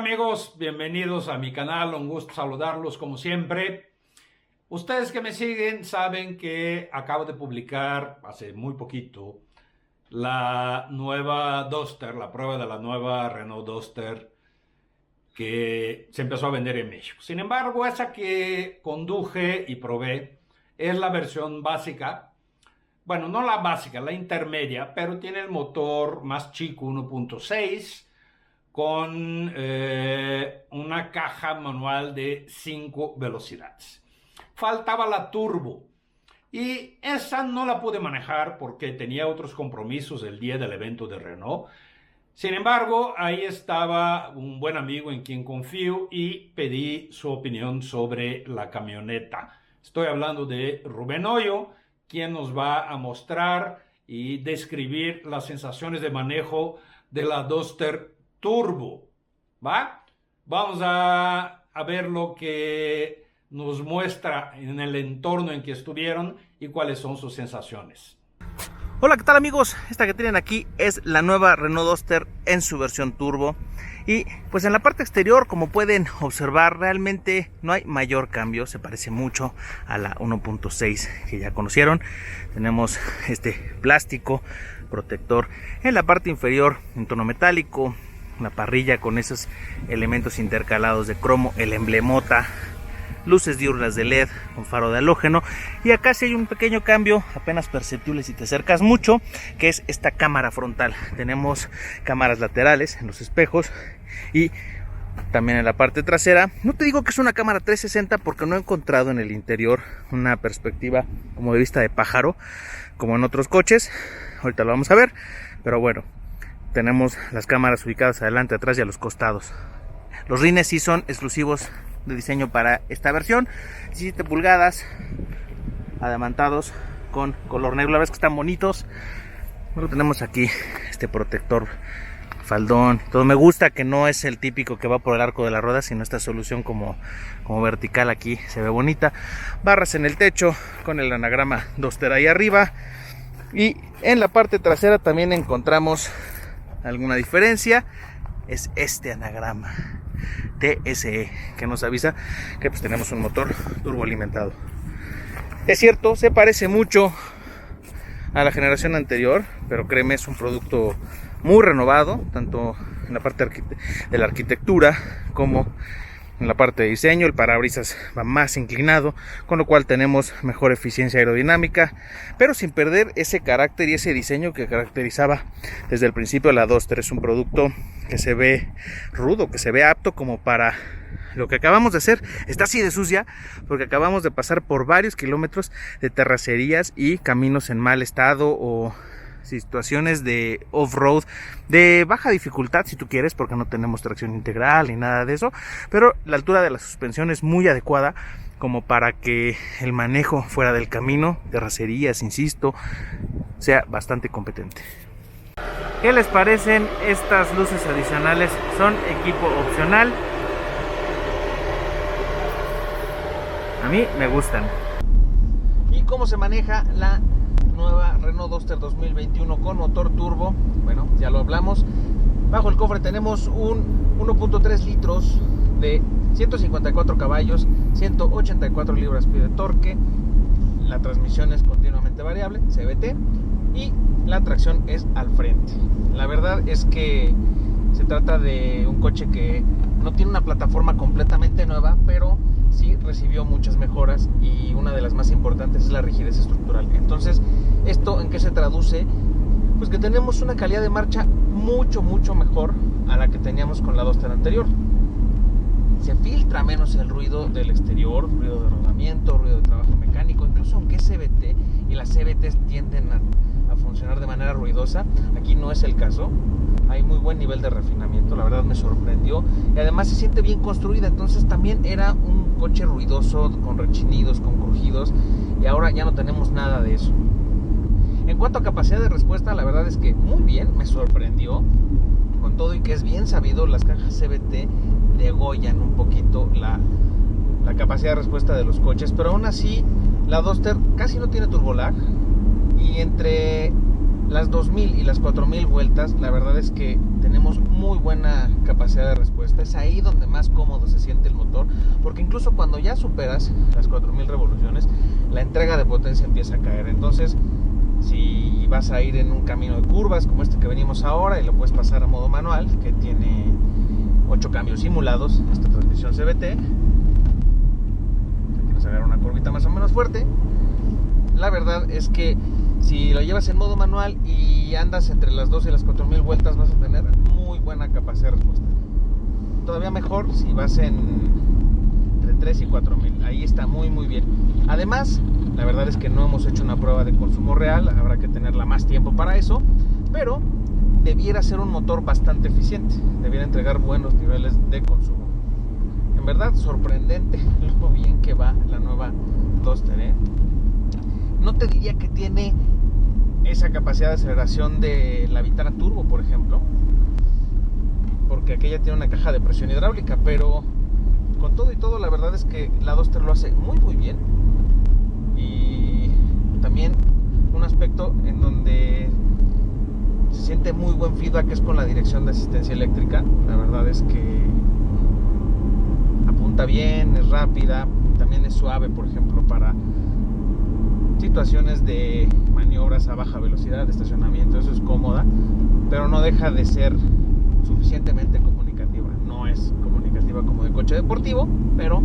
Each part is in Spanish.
amigos? Bienvenidos a mi canal, un gusto saludarlos como siempre. Ustedes que me siguen saben que acabo de publicar hace muy poquito la nueva Duster, la prueba de la nueva Renault Duster que se empezó a vender en México. Sin embargo, esa que conduje y probé es la versión básica. Bueno, no la básica, la intermedia, pero tiene el motor más chico, 1.6, con una caja manual de 5 velocidades. Faltaba la turbo y esa no la pude manejar porque tenía otros compromisos el día del evento de Renault. Sin embargo, ahí estaba un buen amigo en quien confío y pedí su opinión sobre la camioneta. Estoy hablando de Rubén Hoyo, quien nos va a mostrar y describir las sensaciones de manejo de la Duster Turbo. ¿Va? Vamos a ver lo que nos muestra en el entorno en que estuvieron y cuáles son sus sensaciones. Hola, ¿qué tal amigos? Esta que tienen aquí es la nueva Renault Duster en su versión turbo. Y pues en la parte exterior, como pueden observar, realmente no hay mayor cambio. Se parece mucho a la 1.6 que ya conocieron. Tenemos este plástico protector en la parte inferior en tono metálico, la parrilla con esos elementos intercalados de cromo, el emblemota, luces diurnas de LED con faro de halógeno, y acá sí hay un pequeño cambio apenas perceptible si te acercas mucho, que es esta cámara frontal. Tenemos cámaras laterales en los espejos y también en la parte trasera. No te digo que es una cámara 360 porque no he encontrado en el interior una perspectiva como de vista de pájaro como en otros coches. Ahorita lo vamos a ver, pero bueno, tenemos las cámaras ubicadas adelante, atrás y a los costados. Los rines sí son exclusivos de diseño para esta versión, 17 pulgadas, adamantados con color negro. La verdad es que están bonitos. Luego tenemos aquí este protector faldón, todo. Me gusta que no es el típico que va por el arco de la rueda, sino esta solución como vertical. Aquí se ve bonita. Barras en el techo con el anagrama Duster ahí arriba, y en la parte trasera también encontramos alguna diferencia. Es este anagrama TSE que nos avisa que pues tenemos un motor turboalimentado. Es cierto, se parece mucho a la generación anterior, pero créeme, es un producto muy renovado, tanto en la parte de la arquitectura como en la parte de diseño. El parabrisas va más inclinado, con lo cual tenemos mejor eficiencia aerodinámica, pero sin perder ese carácter y ese diseño que caracterizaba desde el principio de la Duster. Es un producto que se ve rudo, que se ve apto como para lo que acabamos de hacer. Está así de sucia porque acabamos de pasar por varios kilómetros de terracerías y caminos en mal estado, o situaciones de off-road de baja dificultad si tú quieres, porque no tenemos tracción integral ni nada de eso, pero la altura de la suspensión es muy adecuada como para que el manejo fuera del camino, terracerías, insisto, sea bastante competente. ¿Qué les parecen estas luces adicionales? Son equipo opcional. A mí me gustan. ¿Y cómo se maneja la nueva Renault Duster 2021 con motor turbo? Bueno, ya lo hablamos. Bajo el cofre tenemos un 1.3 litros de 154 caballos, 184 libras-pie de torque. La transmisión es continuamente variable, CVT, y la tracción es al frente. La verdad es que se trata de un coche que no tiene una plataforma completamente nueva, pero sí recibió muchas mejoras, y una de las más importantes es la rigidez estructural. Entonces, ¿esto en qué se traduce? Pues que tenemos una calidad de marcha mucho mejor a la que teníamos con la Duster anterior. Se filtra menos el ruido del exterior, ruido de rodamiento, ruido de trabajo mecánico, incluso aunque es CVT y las CVTs tienden a funcionar de manera ruidosa, aquí no es el caso. Hay muy buen nivel de refinamiento, la verdad me sorprendió, y además se siente bien construida. Entonces también era un coche ruidoso, con rechinidos, con crujidos, y ahora ya no tenemos nada de eso. En cuanto a capacidad de respuesta, la verdad es que muy bien, me sorprendió. Con todo y que es bien sabido, las cajas CVT degollan un poquito la capacidad de respuesta de los coches, pero aún así la Duster casi no tiene turbolag, y entre las 2000 y las 4000 vueltas, la verdad es que tenemos muy buena capacidad de respuesta. Es ahí donde más cómodo se siente el motor, porque incluso cuando ya superas las 4000 revoluciones, la entrega de potencia empieza a caer. Entonces, si vas a ir en un camino de curvas como este que venimos ahora y lo puedes pasar a modo manual, que tiene 8 cambios simulados, esta transmisión CVT, si quieres agarrar una curvita más o menos fuerte, la verdad es que si lo llevas en modo manual y andas entre las 2 y las 4000 vueltas, vas a tener muy buena capacidad de respuesta. Todavía mejor si vas entre 3 y 4000. Ahí está muy bien. Además, la verdad es que no hemos hecho una prueba de consumo real. Habrá que tenerla más tiempo para eso. Pero debiera ser un motor bastante eficiente. Debiera entregar buenos niveles de consumo. En verdad, sorprendente lo bien que va la nueva Duster, ¿eh? No te diría que tiene esa capacidad de aceleración de la Vitara Turbo, por ejemplo, porque aquella tiene una caja de presión hidráulica, pero con todo y todo, la verdad es que la Duster lo hace muy bien. Y también un aspecto en donde se siente muy buen feedback es con la dirección de asistencia eléctrica. La verdad es que apunta bien, es rápida, también es suave, por ejemplo, para situaciones de maniobras a baja velocidad, de estacionamiento. Eso es cómoda, pero no deja de ser suficientemente comunicativa. No es comunicativa como de coche deportivo, pero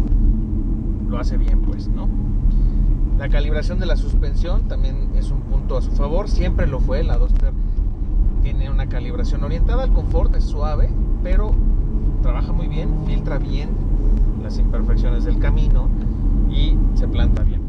lo hace bien, pues, ¿no? La calibración de la suspensión también es un punto a su favor, siempre lo fue. La Duster tiene una calibración orientada al confort, es suave, pero trabaja muy bien, filtra bien las imperfecciones del camino y se planta bien.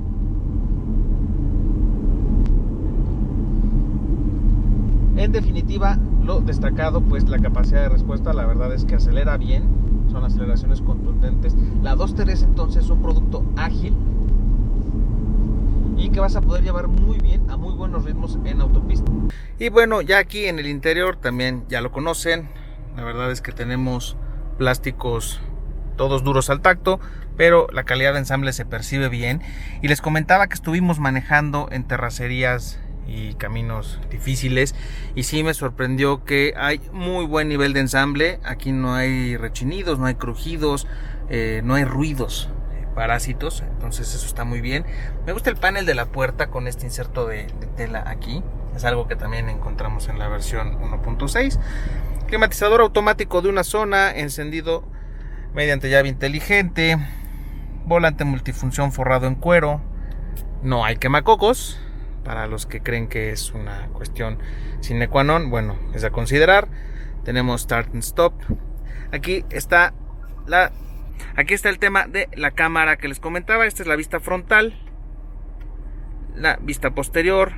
En definitiva, lo destacado, pues la capacidad de respuesta. La verdad es que acelera bien, son aceleraciones contundentes. La Duster es entonces un producto ágil y que vas a poder llevar muy bien a muy buenos ritmos en autopista. Y bueno, ya aquí en el interior también ya lo conocen. La verdad es que tenemos plásticos todos duros al tacto, pero la calidad de ensamble se percibe bien. Y les comentaba que estuvimos manejando en terracerías y caminos difíciles, y sí me sorprendió que hay muy buen nivel de ensamble. Aquí no hay rechinidos, no hay crujidos, no hay ruidos, parásitos, entonces eso está muy bien. Me gusta el panel de la puerta con este inserto de tela aquí, es algo que también encontramos en la versión 1.6. Climatizador automático de una zona, encendido mediante llave inteligente, volante multifunción forrado en cuero, no hay quemacocos. Para los que creen que es una cuestión sine qua non, bueno, es a considerar. Tenemos Start and Stop. Aquí está el tema de la cámara que les comentaba. Esta es la vista frontal, la vista posterior,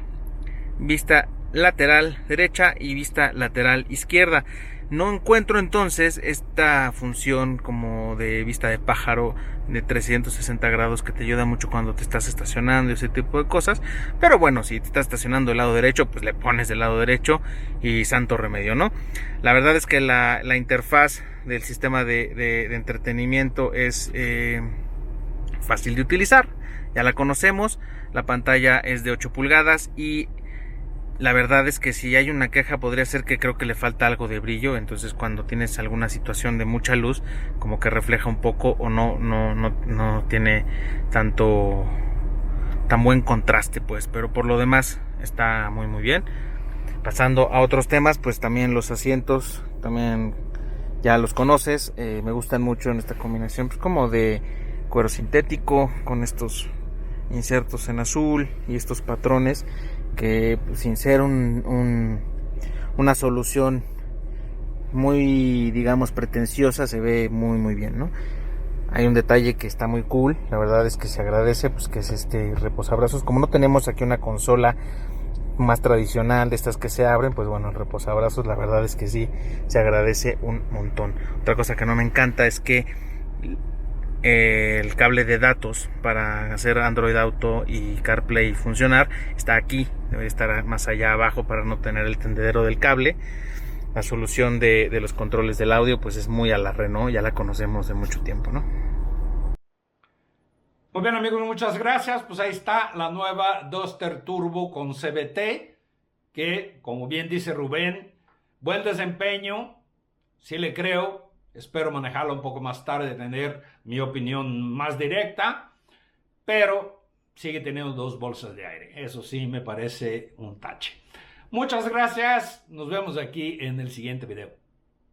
vista lateral derecha y vista lateral izquierda. No encuentro entonces esta función como de vista de pájaro de 360 grados que te ayuda mucho cuando te estás estacionando y ese tipo de cosas. Pero bueno, si te estás estacionando del lado derecho, pues le pones del lado derecho y santo remedio, ¿no? La verdad es que la interfaz del sistema de entretenimiento es fácil de utilizar. Ya la conocemos. La pantalla es de 8 pulgadas y la verdad es que si hay una queja podría ser que creo que le falta algo de brillo. Entonces cuando tienes alguna situación de mucha luz, como que refleja un poco o no tiene tan buen contraste, pues. Pero por lo demás está muy bien. Pasando a otros temas, pues también los asientos, también ya los conoces. Me gustan mucho en esta combinación, pues como de cuero sintético con estos insertos en azul y estos patrones que, pues, sin ser una solución muy, digamos, pretenciosa, se ve muy bien, ¿no? Hay un detalle que está muy cool, la verdad es que se agradece, pues que es este reposabrazos. Como no tenemos aquí una consola más tradicional de estas que se abren, pues bueno, el reposabrazos la verdad es que sí se agradece un montón. Otra cosa que no me encanta es que el cable de datos para hacer Android Auto y CarPlay funcionar está aquí, debe estar más allá abajo para no tener el tendedero del cable. La solución de los controles del audio pues es muy a la Renault, ya la conocemos de mucho tiempo, ¿no? Muy bien, amigos, muchas gracias. Pues ahí está la nueva Duster Turbo con CVT. que, como bien dice Rubén, buen desempeño, sí le creo. Espero manejarlo un poco más tarde, tener mi opinión más directa, pero sigue teniendo 2 bolsas de aire. Eso sí me parece un tache. Muchas gracias. Nos vemos aquí en el siguiente video.